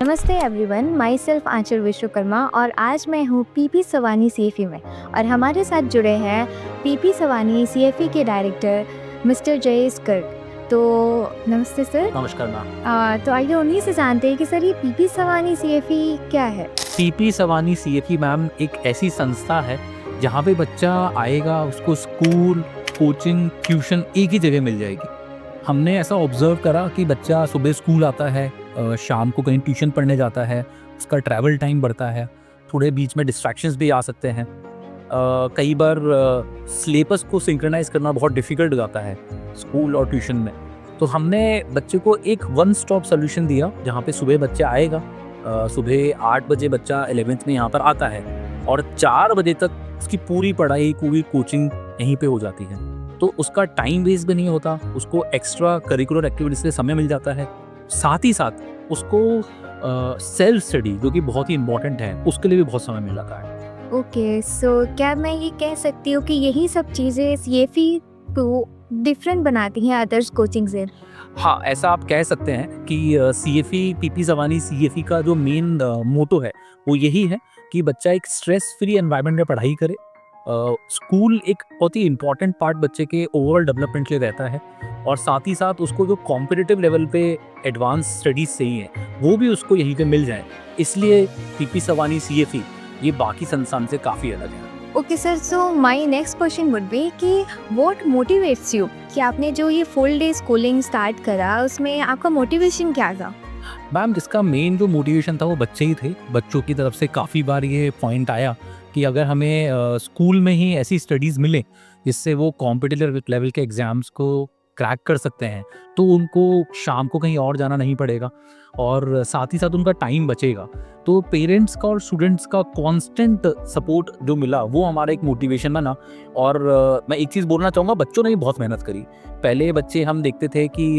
नमस्ते everyone, my self आंचल विश्वकर्मा और आज मैं हूँ पीपी सवानी सीएफई में और हमारे साथ जुड़े हैं पीपी सवानी सीएफई के डायरेक्टर मिस्टर जयेश गर्ग। तो नमस्ते सर। नमस्कार मैम। तो आइए उन्हीं से जानते हैं कि सर ये पीपी सवानी सीएफई क्या है। पीपी सवानी सीएफई मैम एक ऐसी संस्था है जहाँ पे बच्चा आएगा, उसको स्कूल, कोचिंग, ट्यूशन एक ही जगह मिल जाएगी। हमने ऐसा ऑब्जर्व करा कि बच्चा सुबह स्कूल आता है, शाम को कहीं ट्यूशन पढ़ने जाता है, उसका ट्रैवल टाइम बढ़ता है, थोड़े बीच में डिस्ट्रैक्शंस भी आ सकते हैं। कई बार सिलेबस को सिंक्रोनाइज करना बहुत डिफ़िकल्ट हो जाता है स्कूल और ट्यूशन में। तो हमने बच्चे को एक वन स्टॉप सोल्यूशन दिया जहाँ पे सुबह बच्चा आएगा, सुबह 8 बजे बच्चा 11th में यहाँ पर आता है और 4 बजे तक उसकी पूरी पढ़ाई, पूरी कोचिंग यहीं पे हो जाती है। तो उसका टाइम वेस्ट भी नहीं होता, उसको एक्स्ट्रा करिकुलर एक्टिविटीज़ से समय मिल जाता है। साथ ही साथ उसको सेल्फ स्टडी, जो कि बहुत ही इम्पोर्टेंट है, उसके लिए भी बहुत समय मिल जाता है। ओके, सो क्या मैं ये कह सकती हूँ कि यही सब चीज़ें सीएफई को डिफरेंट बनाती हैं अदर्स कोचिंग से? हाँ, ऐसा आप कह सकते हैं कि सीएफई, पीपी सवानी सीएफई का जो मेन मोटो है वो यही है कि बच्चा एक स्ट्रेस फ्री एनवायरनमेंट में पढ़ाई करे। स्कूल एक बहुत ही इम्पॉर्टेंट पार्ट बच्चे के ओवरऑल डेवलपमेंट के लिए रहता है और साथ ही साथ उसको जो कॉम्पिटिटिव लेवल पे एडवांस स्टडीज़ चाहिए वो भी उसको यहीं पे मिल जाए। इसलिए पीपी सवानी सीएफई ये बाकी संस्थान से काफ़ी अलग है। Okay sir, so my next question would be कि व्हाट मोटिवेट्स यू कि आपने जो ये फुल डे स्कूलिंग स्टार्ट करा उसमें आपका मोटिवेशन क्या था? मैम, जिसका मेन जो मोटिवेशन था वो बच्चे ही थे। बच्चों की तरफ से काफ़ी बार ये पॉइंट आया कि अगर हमें स्कूल में ही ऐसी स्टडीज़ मिले जिससे वो कॉम्पिटिटिव लेवल के एग्ज़ाम्स को क्रैक कर सकते हैं तो उनको शाम को कहीं और जाना नहीं पड़ेगा और साथ ही साथ उनका टाइम बचेगा। तो पेरेंट्स का और स्टूडेंट्स का कांस्टेंट सपोर्ट जो मिला वो हमारा एक मोटिवेशन बना। और मैं एक चीज़ बोलना चाहूँगा, बच्चों ने भी बहुत मेहनत करी। पहले बच्चे हम देखते थे कि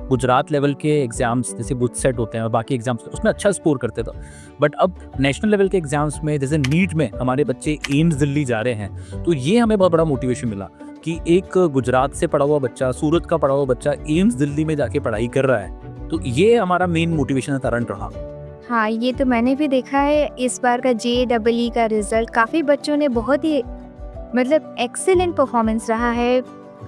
गुजरात लेवल के एग्जाम्स जैसे गुजसेट होते हैं और बाकी एग्जाम्स उसमें अच्छा स्कोर करते थे, बट अब नेशनल लेवल के एग्जाम्स में जैसे नीट में हमारे बच्चे एम्स दिल्ली जा रहे हैं। तो ये हमें बहुत बड़ा मोटिवेशन मिला कि एक गुजरात से पढ़ा हुआ बच्चा, सूरत का पढ़ा हुआ बच्चा एम्स दिल्ली में जाके पढ़ाई कर रहा है। तो ये हमारा मेन मोटिवेशन कारण रहा। हाँ, ये तो मैंने भी देखा है। इस बार का जेईई का रिजल्ट काफ़ी बच्चों ने बहुत ही मतलब एक्सीलेंट परफॉर्मेंस रहा है।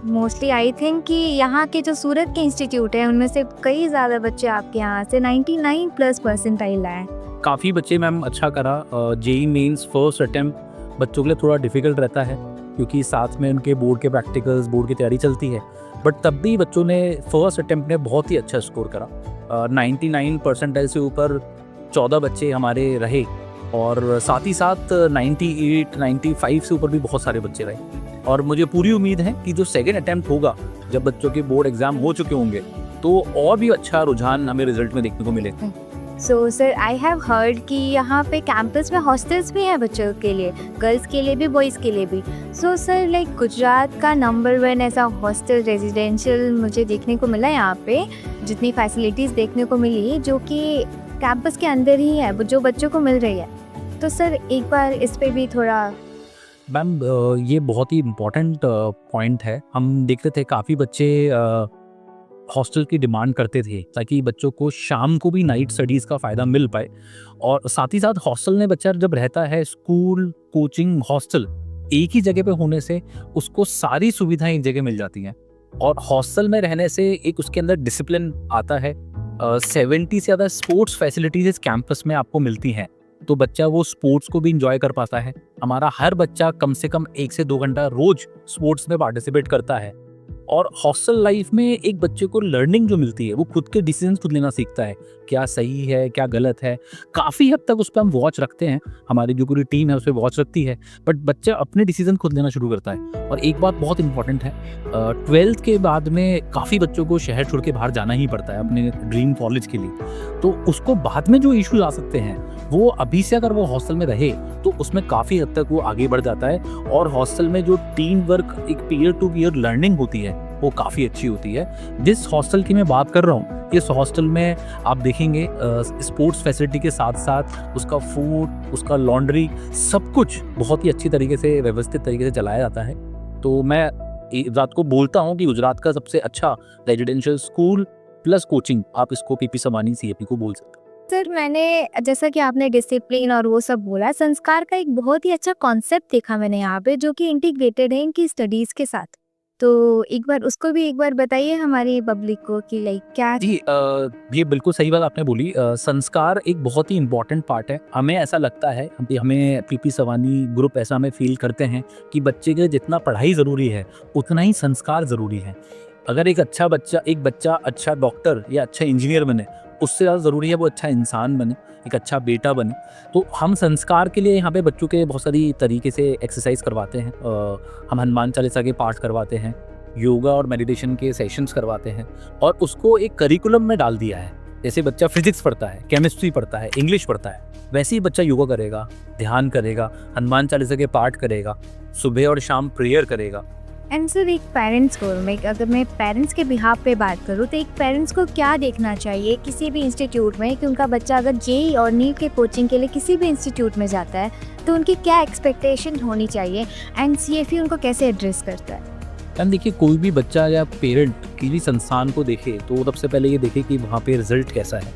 मोस्टली आई थिंक कि यहाँ के जो सूरत के इंस्टीट्यूट है उनमें से कई ज़्यादा बच्चे आपके यहाँ से 99 प्लस परसेंटाइल लाए। काफ़ी बच्चे मैम अच्छा करा। जेई मेंस फर्स्ट अटेम्प्ट बच्चों के लिए थोड़ा डिफिकल्ट रहता है क्योंकि साथ में उनके बोर्ड के प्रैक्टिकल्स, बोर्ड की तैयारी चलती है, बट तब भी बच्चों ने फर्स्ट अटेम्प्ट में बहुत ही अच्छा स्कोर करा। 99 परसेंटाइल से ऊपर 14 बच्चे हमारे रहे और साथ ही साथ 98, 95 से ऊपर भी बहुत सारे बच्चे रहे। और मुझे पूरी उम्मीद है कि जो सेकेंड अटेम्प्ट होगा, जब बच्चों के बोर्ड एग्जाम हो चुके होंगे, तो और भी अच्छा रुझान हमें रिजल्ट में देखने को मिलेगा। So sir, I have heard कि यहाँ पे कैंपस में हॉस्टल्स भी हैं बच्चों के लिए, गर्ल्स के लिए भी, बॉयज़ के लिए भी। सो सर, लाइक गुजरात का नंबर 1 ऐसा हॉस्टल रेजिडेंशियल मुझे देखने को मिला यहाँ पे, जितनी फैसिलिटीज़ देखने को मिली जो कि कैंपस के अंदर ही है, जो बच्चों को मिल रही है। तो सर एक बार इस पे भी थोड़ा। मैम, ये बहुत ही इम्पोर्टेंट पॉइंट है। हम देखते थे काफ़ी बच्चे हॉस्टल की डिमांड करते थे ताकि बच्चों को शाम को भी नाइट स्टडीज़ का फ़ायदा मिल पाए। और साथ ही साथ हॉस्टल में बच्चा जब रहता है, स्कूल, कोचिंग, हॉस्टल एक ही जगह पे होने से उसको सारी सुविधाएं एक जगह मिल जाती हैं। और हॉस्टल में रहने से एक उसके अंदर डिसिप्लिन आता है। 70 से ज़्यादा स्पोर्ट्स फैसिलिटीज इस कैंपस में आपको मिलती हैं, तो बच्चा वो स्पोर्ट्स को भी इंजॉय कर पाता है। हमारा हर बच्चा कम से कम 1 से 2 घंटा रोज स्पोर्ट्स में पार्टिसिपेट करता है। और हॉस्टल लाइफ में एक बच्चे को लर्निंग जो मिलती है वो खुद के डिसीजन खुद लेना सीखता है, क्या सही है क्या गलत है। काफ़ी हद तक उस पर हम वॉच रखते हैं, हमारी जो पूरी टीम है उस पर वॉच रखती है, बट बच्चा अपने डिसीजन खुद लेना शुरू करता है। और एक बात बहुत इंपॉर्टेंट है, 12th के बाद में काफ़ी बच्चों को शहर छोड़ के बाहर जाना ही पड़ता है अपने ड्रीम कॉलेज के लिए। तो उसको बाद में जो इश्यूज आ सकते हैं वो अभी से अगर वो हॉस्टल में रहे तो उसमें काफ़ी हद तक वो आगे बढ़ जाता है। और हॉस्टल में जो टीम वर्क, एक पीयर टू पीयर लर्निंग होती है वो काफ़ी अच्छी होती है। जिस हॉस्टल की मैं बात कर रहा हूँ, इस हॉस्टल में आप देखेंगे स्पोर्ट्स फैसिलिटी के साथ साथ उसका फूड, उसका लॉन्ड्री, सब कुछ बहुत ही अच्छी तरीके से, व्यवस्थित तरीके से चलाया जाता है। तो मैं रात को बोलता हूँ कि गुजरात का सबसे अच्छा रेजिडेंशियल स्कूल प्लस कोचिंग आप इसको पीपी सवानी सीएफई को बोल सकते हैं। सर मैंने जैसा कि आपने डिसिप्लिन और वो सब बोला, संस्कार का एक बहुत ही अच्छा कॉन्सेप्ट देखा मैंने यहाँ पे जो कि इंटीग्रेटेड है इनकी स्टडीज़ के साथ। तो एक बार उसको भी एक बार बताइए हमारी पब्लिक को कि लाइक क्या जी ये बिल्कुल सही बात आपने बोली। संस्कार एक बहुत ही इम्पोर्टेंट पार्ट है। हमें ऐसा लगता है, हमें पीपी सवानी ग्रुप ऐसा हमें फील करते हैं कि बच्चे के जितना पढ़ाई ज़रूरी है उतना ही संस्कार ज़रूरी है। अगर एक बच्चा अच्छा डॉक्टर या अच्छा इंजीनियर बने, उससे ज़्यादा ज़रूरी है वो अच्छा इंसान बने, एक अच्छा बेटा बने। तो हम संस्कार के लिए यहाँ पे बच्चों के बहुत सारी तरीके से एक्सरसाइज करवाते हैं। हम हनुमान चालीसा के पाठ करवाते हैं, योगा और मेडिटेशन के सेशंस करवाते हैं और उसको एक करिकुलम में डाल दिया है। जैसे बच्चा फिजिक्स पढ़ता है, केमिस्ट्री पढ़ता है, इंग्लिश पढ़ता है, वैसे ही बच्चा योगा करेगा, ध्यान करेगा, हनुमान चालीसा के पाठ करेगा, सुबह और शाम प्रेयर करेगा। एंड सर एक पेरेंट्स को अगर मैं पेरेंट्स के बिहाफ पे बात करूँ तो एक पेरेंट्स को क्या देखना चाहिए किसी भी इंस्टीट्यूट में कि उनका बच्चा अगर जेई और नीट के कोचिंग के लिए किसी भी इंस्टीट्यूट में जाता है तो उनकी क्या एक्सपेक्टेशन होनी चाहिए एंड सीएफई उनको कैसे एड्रेस करता है? मैम देखिए, कोई भी बच्चा या पेरेंट किसी संस्थान को देखे तो सबसे पहले ये देखे कि वहाँ पे रिजल्ट कैसा है,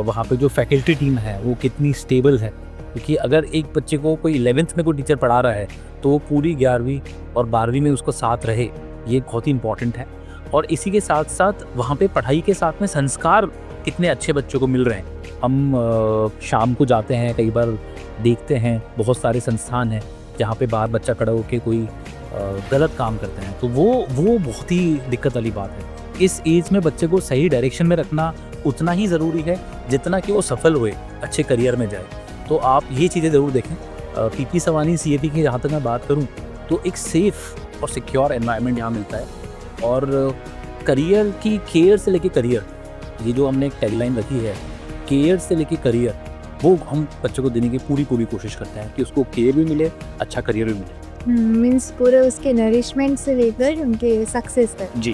वहाँ पे जो फैकल्टी टीम है वो कितनी स्टेबल है। क्योंकि अगर एक बच्चे को कोई 11th में कोई टीचर पढ़ा रहा है तो वो पूरी 11वीं और 12वीं में उसको साथ रहे, ये बहुत ही इंपॉर्टेंट है। और इसी के साथ साथ वहाँ पे पढ़ाई के साथ में संस्कार कितने अच्छे बच्चों को मिल रहे हैं। हम शाम को जाते हैं, कई बार देखते हैं बहुत सारे संस्थान हैं जहाँ पे बाहर बच्चा खड़ा होकर कोई गलत काम करते हैं, तो वो बहुत ही दिक्कत वाली बात है। इस एज में बच्चे को सही डायरेक्शन में रखना उतना ही ज़रूरी है जितना कि वो सफल हुए, अच्छे करियर में जाए। तो आप ये चीज़ें ज़रूर देखें। पीपी सवानी सीएपी की जहाँ तक मैं बात करूँ तो एक सेफ़ और सिक्योर एनवायरनमेंट यहाँ मिलता है। और करियर की केयर से लेके करियर, ये जो हमने एक टैगलाइन रखी है, केयर से लेके करियर, वो हम बच्चों को देने की पूरी कोशिश करते हैं कि उसको केयर भी मिले, अच्छा करियर भी मिले। मीन्स पूरे उसके नरिशमेंट से लेकर उनके सक्सेस तक। Ji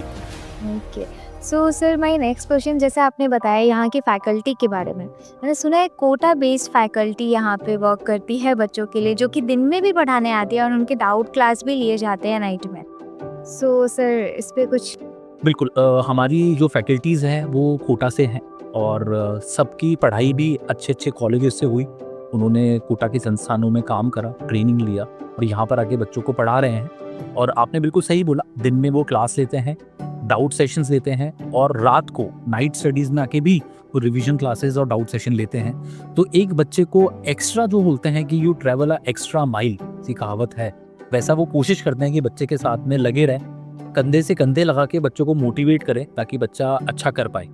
okay. So sir my next question, जैसे आपने बताया यहाँ की फैकल्टी के बारे में, मैंने सुना है कोटा बेस्ड फैकल्टी यहाँ पे वर्क करती है बच्चों के लिए जो कि दिन में भी पढ़ाने आती है और उनके डाउट क्लास भी लिए जाते हैं नाइट में। सो सर इस पे कुछ? बिल्कुल, हमारी जो फैकल्टीज़ हैं वो कोटा से हैं और सबकी पढ़ाई भी अच्छे कॉलेजेस से हुई। उन्होंने कोटा के संस्थानों में काम करा, ट्रेनिंग लिया और यहाँ पर आके बच्चों को पढ़ा रहे हैं। और आपने बिल्कुल सही बोला, दिन में वो क्लास लेते हैं, डाउट सेशंस लेते हैं और रात को नाइट स्टडीज़ में आके भी वो रिवीजन क्लासेस और डाउट सेशन लेते हैं। तो एक बच्चे को एक्स्ट्रा जो बोलते हैं कि you travel a extra mile, सी कहावत है, वैसा वो कोशिश करते हैं कि बच्चे के साथ में लगे रहें, कंधे से कंधे लगा के बच्चों को मोटिवेट करें ताकि बच्चा अच्छा कर पाए।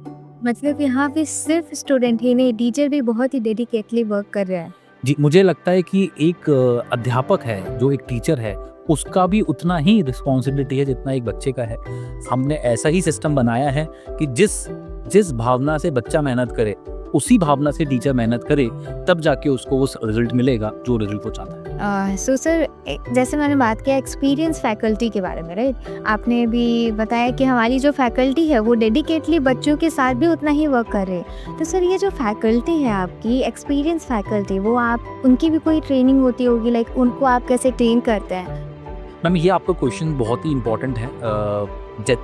मतलब यहाँ पे सिर्फ स्टूडेंट ही नहीं, टीचर भी बहुत ही डेडिकेटली वर्क कर रहा है। जी, मुझे लगता है कि एक अध्यापक है, जो एक टीचर है, उसका भी उतना ही रिस्पॉन्सिबिलिटी है जितना एक बच्चे का है। हमने ऐसा ही सिस्टम बनाया है कि जिस भावना से बच्चा मेहनत करे, उसी भावना से टीचर मेहनत करे, तब जाके उसको उस रिजल्ट मिलेगा जो रिजल्ट वो चाहता है। सो सर जैसे मैंने बात किया एक्सपीरियंस फैकल्टी के बारे में, राइट, आपने भी बताया कि हमारी जो फैकल्टी है वो डेडिकेटली बच्चों के साथ भी उतना ही वर्क कर रहे हैं। तो सर ये जो फैकल्टी है आपकी एक्सपीरियंस फैकल्टी, वो आप उनकी भी कोई ट्रेनिंग होती होगी, लाइक उनको आप कैसे ट्रेन करते हैं? मैम ये आपका क्वेश्चन बहुत ही इम्पोर्टेंट है।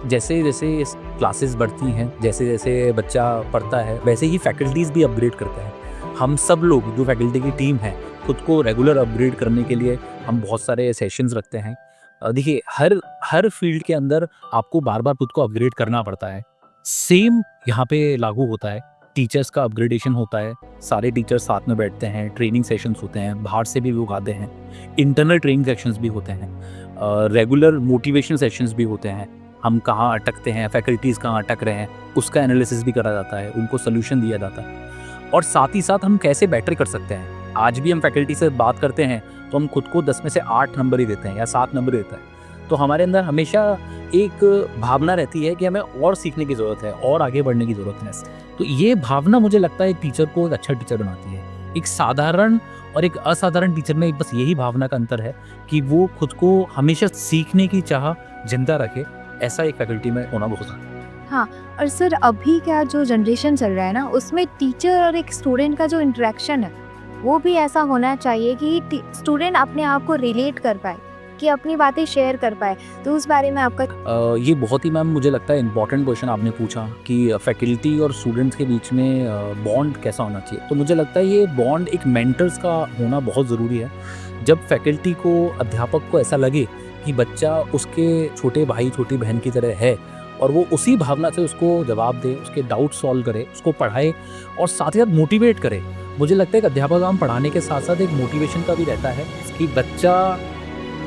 जैसे जैसे क्लासेस बढ़ती हैं, जैसे जैसे बच्चा पढ़ता है, वैसे ही फैकल्टीज़ भी अपग्रेड करते हैं। हम सब लोग जो फैकल्टी की टीम है, खुद को रेगुलर अपग्रेड करने के लिए हम बहुत सारे सेशंस रखते हैं। देखिए, हर फील्ड के अंदर आपको बार बार खुद को अपग्रेड करना पड़ता है। सेम यहाँ पे लागू होता है, टीचर्स का अपग्रेडेशन होता है, सारे टीचर्स साथ में बैठते हैं, ट्रेनिंग सेशंस होते हैं, बाहर से भी लोग आते हैं, इंटरनल ट्रेनिंग सेशंस भी होते हैं, रेगुलर मोटिवेशन सेशंस भी होते हैं। हम कहाँ अटकते हैं, फैकल्टीज़ कहाँ अटक रहे हैं, उसका एनालिसिस भी करा जाता है, उनको सोल्यूशन दिया जाता है और साथ ही साथ हम कैसे बेटर कर सकते हैं। आज भी हम फैकल्टी से बात करते हैं तो हम खुद को 10 में से 8 नंबर ही देते हैं या 7 नंबर देता है। तो हमारे अंदर हमेशा एक भावना रहती है कि हमें और सीखने की ज़रूरत है और आगे बढ़ने की ज़रूरत है। तो ये भावना मुझे लगता है एक टीचर को एक अच्छा टीचर बनाती है। एक साधारण और एक असाधारण टीचर में बस यही भावना का अंतर है कि वो खुद को हमेशा सीखने की चाह जिंदा रखे। ऐसा एक फैकल्टी में होना बहुत ज़रूरी है। हाँ, और सर अभी का जो जनरेशन चल रहा है ना, उसमें टीचर और एक स्टूडेंट का जो इंटरेक्शन है वो भी ऐसा होना चाहिए कि स्टूडेंट अपने आप को रिलेट कर पाए कि अपनी बातें शेयर कर पाए। तो उस बारे में आपका ये बहुत ही मैम मुझे लगता है इम्पॉर्टेंट क्वेश्चन आपने पूछा कि फैकल्टी और स्टूडेंट्स के बीच में बॉन्ड कैसा होना चाहिए। तो मुझे लगता है ये बॉन्ड एक मेंटर्स का होना बहुत ज़रूरी है। जब फैकल्टी को, अध्यापक को ऐसा लगे कि बच्चा उसके छोटे भाई छोटी बहन की तरह है और वो उसी भावना से उसको जवाब दे, उसके डाउट सॉल्व करे, उसको पढ़ाए और साथ ही साथ मोटिवेट करे। मुझे लगता है कि अध्यापक काम पढ़ाने के साथ साथ एक मोटिवेशन का भी रहता है कि बच्चा,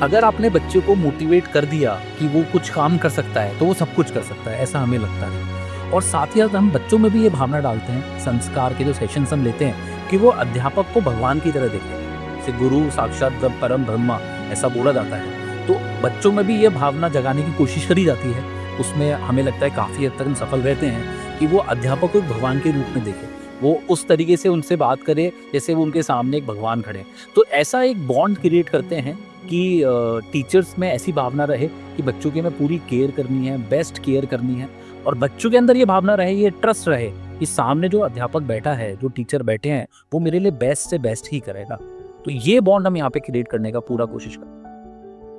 अगर आपने बच्चे को मोटिवेट कर दिया कि वो कुछ काम कर सकता है तो वो सब कुछ कर सकता है, ऐसा हमें लगता है। और साथ ही साथ हम बच्चों में भी ये भावना डालते हैं, संस्कार के जो सेशंस हम लेते हैं, कि वो अध्यापक को भगवान की तरह देखें। जैसे गुरु साक्षात परम ब्रह्मा ऐसा बोला जाता है, तो बच्चों में भी ये भावना जगाने की कोशिश करी जाती है। उसमें हमें लगता है काफ़ी हद तक हम सफल रहते हैं कि वो अध्यापक को एक भगवान के रूप में देखें, वो उस तरीके से उनसे बात करे जैसे वो उनके सामने एक भगवान खड़े हैं। तो ऐसा एक बॉन्ड क्रिएट करते हैं कि टीचर्स में ऐसी भावना रहे कि बच्चों की हमें पूरी केयर करनी है, बेस्ट केयर करनी है, और बच्चों के अंदर ये भावना रहे, ये ट्रस्ट रहे कि सामने जो अध्यापक बैठा है, जो टीचर बैठे हैं, वो मेरे लिए बेस्ट से बेस्ट ही करेगा। तो ये बॉन्ड हम यहाँ पे क्रिएट करने का पूरा कोशिश करते हैं।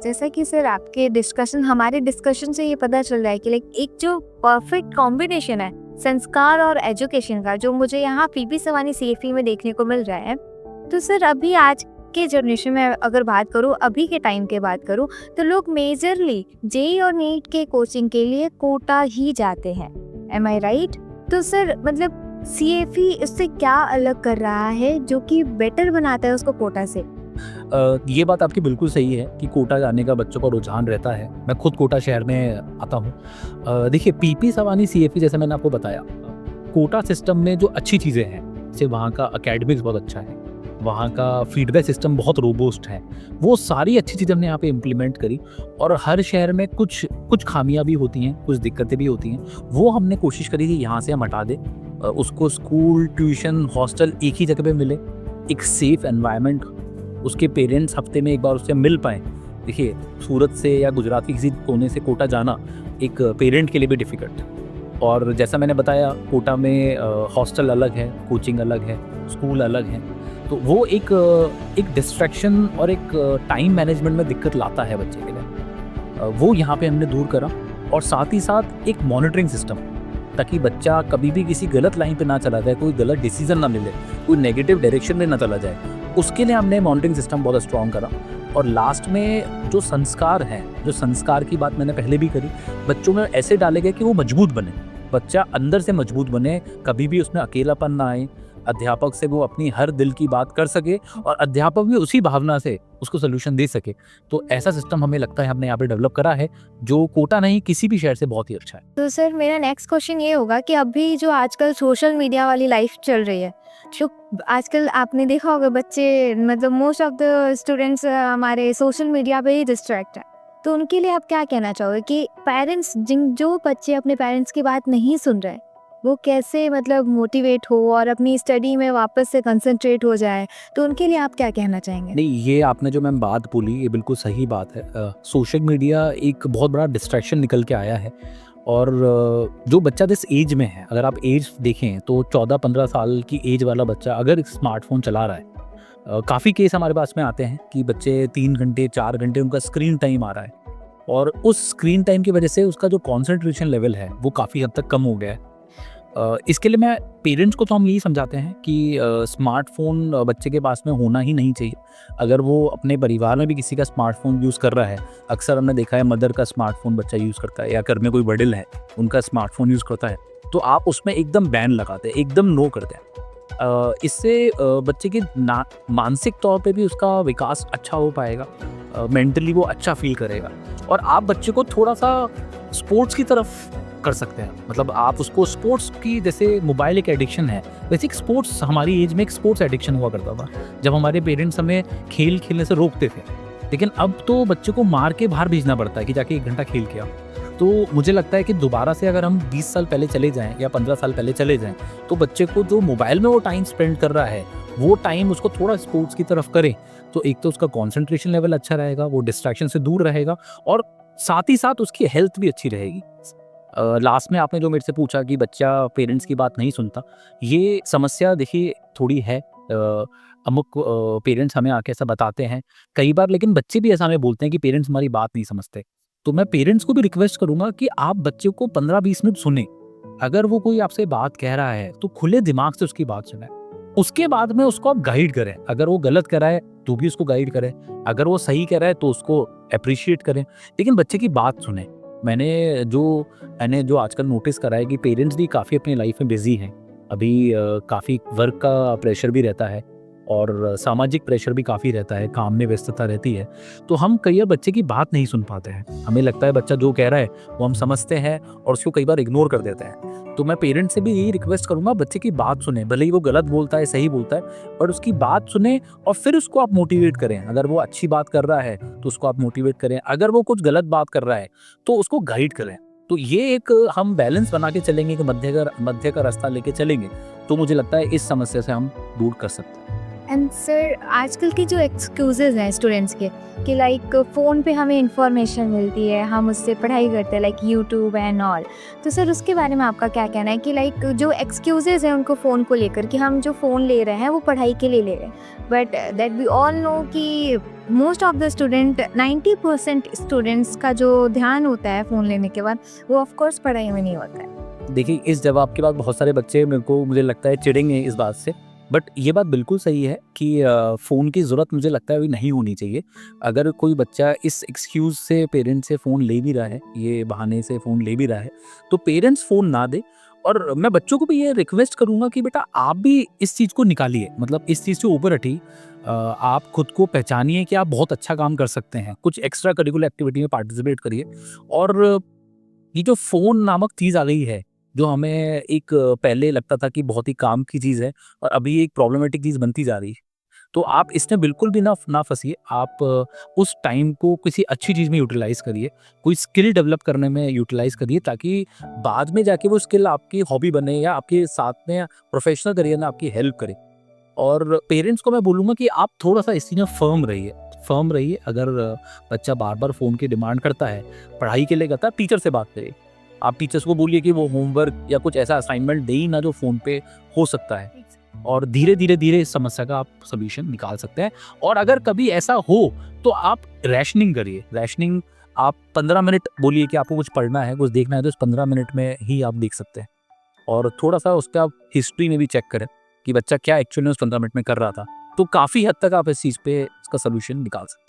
जैसा कि सर आपके डिस्कशन, हमारे डिस्कशन से ये पता चल रहा है कि लाइक एक जो परफेक्ट कॉम्बिनेशन है संस्कार और एजुकेशन का, जो मुझे यहाँ पीपी सवानी सीएफई में देखने को मिल रहा है। तो सर अभी आज के जनरेशन में अगर बात करूँ, अभी के टाइम के बात करूँ, तो लोग मेजरली जेई और नीट के कोचिंग के लिए कोटा ही जाते हैं। एम आई राइट? तो सर मतलब सीएफई इससे क्या अलग कर रहा है जो कि बेटर बनाता है उसको कोटा से? ये बात आपकी बिल्कुल सही है कि कोटा जाने का बच्चों का रुझान रहता है। मैं खुद कोटा शहर में आता हूँ। देखिए, पीपी सवानी सीएफई जैसे मैंने आपको बताया, कोटा सिस्टम में जो अच्छी चीज़ें हैं, जैसे वहाँ का एकेडमिक्स बहुत अच्छा है, वहाँ का फीडबैक सिस्टम बहुत रोबोस्ट है, वो सारी अच्छी चीज़ें हमने यहाँ पे इम्प्लीमेंट करी। और हर शहर में कुछ खामियां भी होती हैं, कुछ दिक्कतें भी होती हैं, वो हमने कोशिश करी कि यहाँ से हम हटा दें। उसको स्कूल, ट्यूशन, हॉस्टल एक ही जगह पे मिले, एक सेफ एनवायरनमेंट, उसके पेरेंट्स हफ्ते में एक बार उससे मिल पाएँ। देखिए, सूरत से या गुजरात के किसी कोने से कोटा जाना एक पेरेंट के लिए भी डिफ़िकल्ट है। और जैसा मैंने बताया, कोटा में हॉस्टल अलग है, कोचिंग अलग है, स्कूल अलग है, तो वो एक डिस्ट्रैक्शन और एक टाइम मैनेजमेंट में दिक्कत लाता है बच्चे के लिए। वो यहाँ पे हमने दूर करा, और साथ ही साथ एक मॉनिटरिंग सिस्टम, ताकि बच्चा कभी भी किसी गलत लाइन पे ना चला जाए, कोई गलत डिसीजन ना मिले, कोई नेगेटिव डायरेक्शन में ना चला जाए। उसके लिए हमने मॉनिटरिंग सिस्टम बहुत स्ट्रॉन्ग करा। और लास्ट में जो संस्कार हैं, जो संस्कार की बात मैंने पहले भी करी, बच्चों में ऐसे डाले गए कि वो मजबूत बने, बच्चा अंदर से मजबूत बने, कभी भी उसमें अकेलापन ना आए, अध्यापक से वो अपनी हर दिल की बात कर सके और अध्यापक भी उसी भावना से उसको सोल्यूशन दे सके। तो ऐसा सिस्टम हमें लगता है हमने यहाँ पे डेवलप करा है, जो कोटा नहीं किसी भी शहर से बहुत ही अच्छा है। तो सर मेरा नेक्स्ट क्वेश्चन ये होगा कि अभी जो आजकल सोशल मीडिया वाली लाइफ चल रही है, जो आजकल आपने देखा होगा बच्चे, मतलब मोस्ट ऑफ द स्टूडेंट्स हमारे सोशल मीडिया पे ही डिस्ट्रैक्ट है। तो उनके लिए आप क्या कहना चाहोगे कि पेरेंट्स, जो बच्चे अपने पेरेंट्स की बात नहीं सुन रहे, वो कैसे मतलब मोटिवेट हो और अपनी स्टडी में वापस से कंसंट्रेट हो जाए? तो उनके लिए आप क्या कहना चाहेंगे? नहीं, ये आपने जो मैम बात बोली, ये बिल्कुल सही बात है। सोशल मीडिया एक बहुत बड़ा डिस्ट्रैक्शन निकल के आया है। और जो बच्चा जिस एज में है, अगर आप एज देखें तो 14-15 साल की एज वाला बच्चा अगर स्मार्टफोन चला रहा है, काफ़ी केस हमारे पास में आते हैं कि बच्चे 3 घंटे 4 घंटे उनका स्क्रीन टाइम आ रहा है, और उस स्क्रीन टाइम की वजह से उसका जो कॉन्सेंट्रेशन लेवल है वो काफ़ी हद तक कम हो गया है। इसके लिए मैं पेरेंट्स को तो हम यही समझाते हैं कि स्मार्टफोन बच्चे के पास में होना ही नहीं चाहिए। अगर वो अपने परिवार में भी किसी का स्मार्टफोन यूज़ कर रहा है, अक्सर हमने देखा है मदर का स्मार्टफोन बच्चा यूज़ करता है, या घर में कोई वडिल है उनका स्मार्टफोन यूज़ करता है, तो आप उसमें एकदम बैन लगाते हैं, एकदम नो करते हैं। इससे बच्चे के मानसिक तौर पे भी उसका विकास अच्छा हो पाएगा, मेंटली वो अच्छा फील करेगा। और आप बच्चे को थोड़ा सा स्पोर्ट्स की तरफ कर सकते हैं, मतलब आप उसको स्पोर्ट्स की, जैसे मोबाइल एक एडिक्शन है, वैसे एक स्पोर्ट्स, हमारी एज में एक स्पोर्ट्स एडिक्शन हुआ करता था, जब हमारे पेरेंट्स हमें खेल खेलने से रोकते थे। लेकिन अब तो बच्चे को मार के बाहर भेजना पड़ता है कि जाके 1 घंटा खेल के आओ। तो मुझे लगता है कि दोबारा से अगर हम 20 साल पहले चले जाएँ या 15 साल पहले चले जाएँ, तो बच्चे को जो मोबाइल में वो टाइम स्पेंड कर रहा है, वो टाइम उसको थोड़ा स्पोर्ट्स की तरफ करें, तो एक तो उसका कॉन्सेंट्रेशन लेवल अच्छा रहेगा, वो डिस्ट्रैक्शन से दूर रहेगा, और साथ ही साथ उसकी हेल्थ भी अच्छी रहेगी। लास्ट में आपने जो मेरे से पूछा कि बच्चा पेरेंट्स की बात नहीं सुनता, ये समस्या देखिए थोड़ी है, अमुक पेरेंट्स हमें आके ऐसा बताते हैं कई बार, लेकिन बच्चे भी ऐसा हमें बोलते हैं कि पेरेंट्स हमारी बात नहीं समझते। तो मैं पेरेंट्स को भी रिक्वेस्ट करूँगा कि आप बच्चे को 15-20 मिनट सुनें। अगर वो कोई आपसे बात कह रहा है तो खुले दिमाग से उसकी बात सुनें। उसके बाद में उसको आप गाइड करें। अगर वो गलत कर रहा है तो भी उसको गाइड करें, अगर वो सही कह रहा है तो उसको एप्रिशिएट करें, लेकिन बच्चे की बात सुनें। मैंने जो आजकल नोटिस करा है कि पेरेंट्स भी काफ़ी अपनी लाइफ में बिज़ी हैं। अभी काफ़ी वर्क का प्रेशर भी रहता है और सामाजिक प्रेशर भी काफ़ी रहता है, काम में व्यस्तता रहती है। तो हम कई बार बच्चे की बात नहीं सुन पाते हैं। हमें लगता है बच्चा जो कह रहा है वो हम समझते हैं और उसको कई बार इग्नोर कर देते हैं। तो मैं पेरेंट्स से भी यही रिक्वेस्ट करूँगा, बच्चे की बात सुनें। भले ही वो गलत बोलता है, सही बोलता है, पर उसकी बात सुनें और फिर उसको आप मोटिवेट करें। अगर वो अच्छी बात कर रहा है तो उसको आप मोटिवेट करें, अगर वो कुछ गलत बात कर रहा है तो उसको गाइड करें। तो ये एक हम बैलेंस बना के चलेंगे कि मध्य का रास्ता लेके चलेंगे, तो मुझे लगता है इस समस्या से हम दूर कर सकते हैं। एंड सर, आजकल की जो एक्सक्यूजेज हैं स्टूडेंट्स के कि लाइक फ़ोन पे हमें इंफॉर्मेशन मिलती है, हम उससे पढ़ाई करते हैं, लाइक यूट्यूब एंड ऑल। तो सर, उसके बारे में आपका क्या कहना है कि लाइक जो एक्सक्यूजेज हैं उनको फ़ोन को लेकर कि हम जो फ़ोन ले रहे हैं वो पढ़ाई के लिए ले रहे हैं, but that we all know कि most of the student 90% students का जो ध्यान होता है फ़ोन लेने के बाद वो ऑफकोर्स पढ़ाई में नहीं होता है। देखिए, इस जवाब के बाद बहुत सारे बच्चे मुझे लगता है चिढ़ेंगे इस बात से, बट ये बात बिल्कुल सही है कि फ़ोन की ज़रूरत मुझे लगता है अभी नहीं होनी चाहिए। अगर कोई बच्चा इस एक्सक्यूज़ से पेरेंट्स से फ़ोन ले भी रहा है, ये बहाने से फ़ोन ले भी रहा है, तो पेरेंट्स फ़ोन ना दें। और मैं बच्चों को भी ये रिक्वेस्ट करूँगा कि बेटा आप भी इस चीज़ को निकालिए, मतलब इस चीज़ से ऊपर हटिए। आप खुद को पहचानिए कि आप बहुत अच्छा काम कर सकते हैं, कुछ एक्स्ट्रा करिकुलर एक्टिविटी में पार्टिसिपेट करिए। और ये जो फ़ोन नामक चीज़ आ गई है, जो हमें एक पहले लगता था कि बहुत ही काम की चीज़ है और अभी एक प्रॉब्लमेटिक चीज़ बनती जा रही है। तो आप इसमें बिल्कुल भी ना फँसिए। आप उस टाइम को किसी अच्छी चीज़ में यूटिलाइज़ करिए, कोई स्किल डेवलप करने में यूटिलाइज़ करिए, ताकि बाद में जाके वो स्किल आपकी हॉबी बने या आपके साथ में प्रोफ़ेशनल करियर में आपकी हेल्प करे। और पेरेंट्स को मैं बोलूँगा कि आप थोड़ा-सा इस चीज़ में फ़र्म रहिए। अगर बच्चा बार-बार फ़ोन की डिमांड करता है, पढ़ाई के लिए करता है, टीचर से बात करिए। आप टीचर्स को बोलिए कि वो होमवर्क या कुछ ऐसा असाइनमेंट दे ही ना जो फ़ोन पे हो सकता है, और धीरे-धीरे इस समस्या का आप सॉल्यूशन निकाल सकते हैं। और अगर कभी ऐसा हो तो आप रैशनिंग करिए। रैशनिंग आप 15 मिनट बोलिए कि आपको कुछ पढ़ना है, कुछ देखना है, तो इस 15 मिनट में ही आप देख सकते हैं। और थोड़ा-सा उसका आप हिस्ट्री में भी चेक करें कि बच्चा क्या एक्चुअली में उस 15 मिनट में कर रहा था। तो काफ़ी हद तक आप इस चीज़ पे इसका सॉल्यूशन निकाल सकते हैं।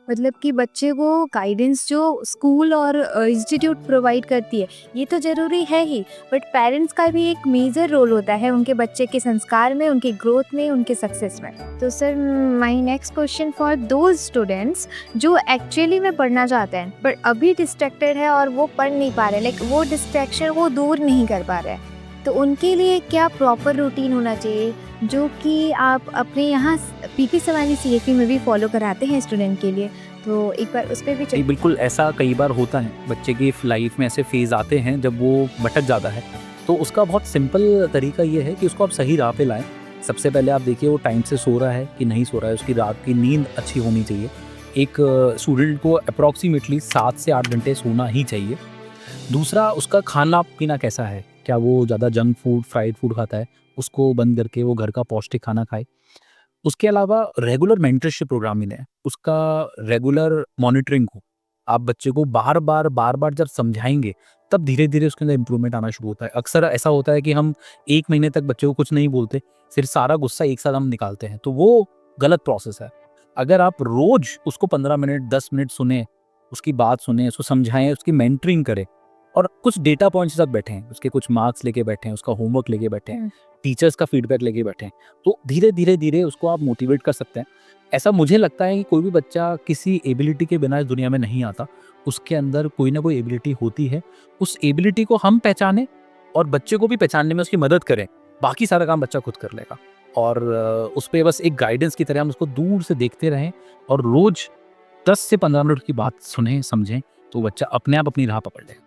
मतलब कि बच्चे को गाइडेंस जो स्कूल और इंस्टीट्यूट प्रोवाइड करती है ये तो ज़रूरी है ही, बट पेरेंट्स का भी एक मेजर रोल होता है उनके बच्चे के संस्कार में, उनकी ग्रोथ में, उनके सक्सेस में। तो sir, my next question for those students जो एक्चुअली में पढ़ना चाहते हैं बट अभी डिस्ट्रैक्टेड है और वो पढ़ नहीं पा रहे, लाइक वो डिस्ट्रैक्शन वो दूर नहीं कर पा रहे हैं, तो उनके लिए क्या प्रॉपर रूटीन होना चाहिए जो कि आप अपने यहाँ पीपी सवानी सीएफई में भी फॉलो कराते हैं स्टूडेंट के लिए? तो एक बार उस पे भी जी, बिल्कुल ऐसा कई बार होता है। बच्चे की लाइफ में ऐसे फेज़ आते हैं जब वो भटक जाता है। तो उसका बहुत सिंपल तरीका ये है कि उसको आप सही राह पे लाएँ। सबसे पहले आप देखिए वो टाइम से सो रहा है कि नहीं सो रहा है, उसकी रात की नींद अच्छी होनी चाहिए। एक स्टूडेंट को अप्रॉक्सिमेटली 7 से 8 घंटे सोना ही चाहिए। दूसरा, उसका खाना-पीना कैसा है? क्या वो ज़्यादा जंक फूड, फ्राइड फूड खाता है? उसको बंद करके वो घर का पौष्टिक खाना खाए। उसके अलावा रेगुलर मेंटरशिप प्रोग्राम मिले हैं, उसका रेगुलर मॉनिटरिंग हो। आप बच्चे को बार-बार जब समझाएँगे, तब धीरे-धीरे उसके अंदर इम्प्रूवमेंट आना शुरू होता है। अक्सर ऐसा होता है कि हम 1 महीने तक बच्चे को कुछ नहीं बोलते, फिर सारा गुस्सा एक साथ हम निकालते हैं, तो वो गलत प्रोसेस है। अगर आप रोज़ उसको 15 मिनट, 10 मिनट सुनें, उसकी बात सुनें, उसको समझाएँ, उसकी मेंटरिंग करें और कुछ डेटा पॉइंट्स के साथ बैठें, उसके कुछ मार्क्स लेके बैठें, उसका होमवर्क लेके बैठें, टीचर्स का फीडबैक लेके बैठें, तो धीरे-धीरे उसको आप मोटिवेट कर सकते हैं। ऐसा मुझे लगता है कि कोई भी बच्चा किसी एबिलिटी के बिना इस दुनिया में नहीं आता, उसके अंदर कोई ना कोई एबिलिटी होती है। उस एबिलिटी को हम पहचानें और बच्चे को भी पहचानने में उसकी मदद करें, बाकी सारा काम बच्चा खुद कर लेगा। और उस पे बस एक गाइडेंस की तरह हम उसको दूर से देखते रहें और रोज़ 10 से 15 मिनट की बात सुनें, समझें, तो बच्चा अपने आप अपनी राह पकड़ लेगा।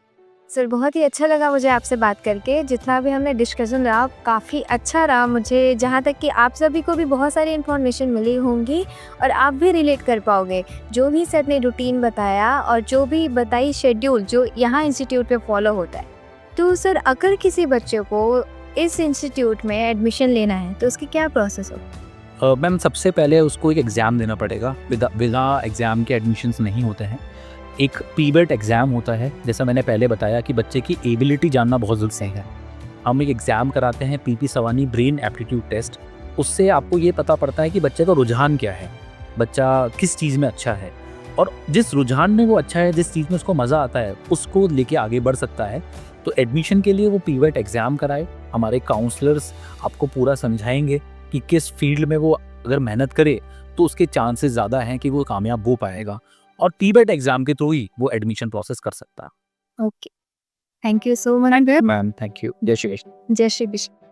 सर, बहुत ही अच्छा लगा मुझे आपसे बात करके। जितना भी हमने डिस्कशन रहा काफ़ी अच्छा रहा मुझे, जहाँ तक कि आप सभी को भी बहुत सारी इन्फॉर्मेशन मिली होंगी और आप भी रिलेट कर पाओगे जो भी सर ने रूटीन बताया और जो भी बताई शेड्यूल जो यहाँ इंस्टीट्यूट पे फॉलो होता है। तो सर, अगर किसी बच्चे को इस इंस्टीट्यूट में एडमिशन लेना है तो उसकी क्या प्रोसेस हो? मैम सबसे पहले उसको एक एग्ज़ाम देना पड़ेगा। बिना एग्ज़ाम के एडमिशन्स नहीं होते हैं। एक पीबेट एग्ज़ाम होता है, जैसा मैंने पहले बताया कि बच्चे की एबिलिटी जानना बहुत ज़रूरी है। हम एक एग्ज़ाम कराते हैं पीपी सवानी ब्रेन एप्टीट्यूड टेस्ट। उससे आपको ये पता पड़ता है कि बच्चे का रुझान क्या है, बच्चा किस चीज़ में अच्छा है, और जिस रुझान में वो अच्छा है, जिस चीज़ में उसको मज़ा आता है, उसको लेके आगे बढ़ सकता है। तो एडमिशन के लिए वो पीवेट एग्ज़ाम कराए। हमारे काउंसलर्स आपको पूरा समझाएंगे कि किस फील्ड में वो अगर मेहनत करे तो उसके चांसेस ज़्यादा हैं कि वो कामयाब हो पाएगा, और पीबेट एग्ज़ाम के थ्रू ही वो एडमिशन प्रोसेस कर सकता है। Okay, thank you so much. Ma'am thank you. जय श्री कृष्ण। जय श्री कृष्ण।